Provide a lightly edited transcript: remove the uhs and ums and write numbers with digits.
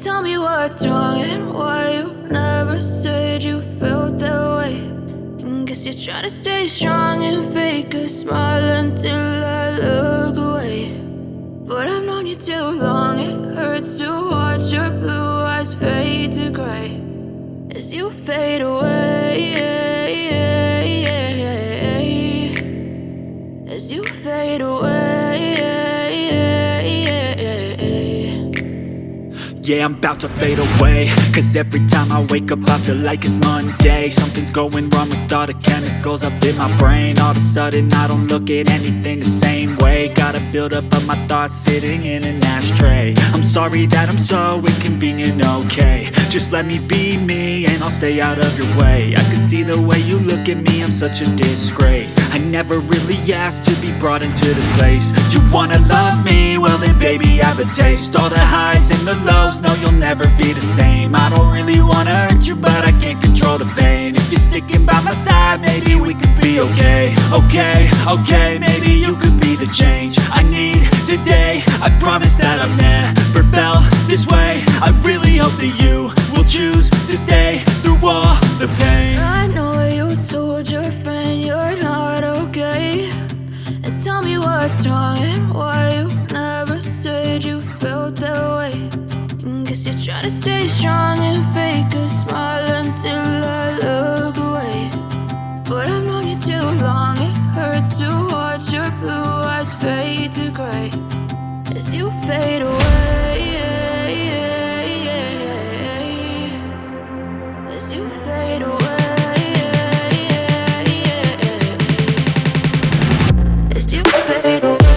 Tell me what's wrong and why you never said you felt that way. And guess you're trying to stay strong and fake a smile until I look away. But I've known you too long, it hurts to watch your blue eyes fade to gray as you fade away, as you fade away. Yeah, I'm about to fade away, cause every time I wake up I feel like it's Monday. Something's going wrong with all the chemicals up in my brain. All of a sudden I don't look at anything the same way. Gotta build up of my thoughts sitting in an ashtray. I'm sorry that I'm so inconvenient, okay. Just let me be me and I'll stay out of your way. I can see the way you look at me, I'm such a disgrace. I never really asked to be brought into this place. You wanna love me? Well then baby I have a taste. All the highs and the lows, no you'll never be the same. I don't really wanna hurt you but I can't control the pain. If you're sticking by my side maybe we could be okay. Okay, maybe you could be the change I need today. I promise that I've never felt this way. I really hope that you will choose to stay through all the pain. I know you told your friend you're not okay. And tell me what's wrong and why you never said you felt that way. And guess you're trying to stay strong and fake a smile until I look away. But I've known you too long, it hurts to watch your blue eyes fade to gray as you fade away, as you fade away, as you fade away.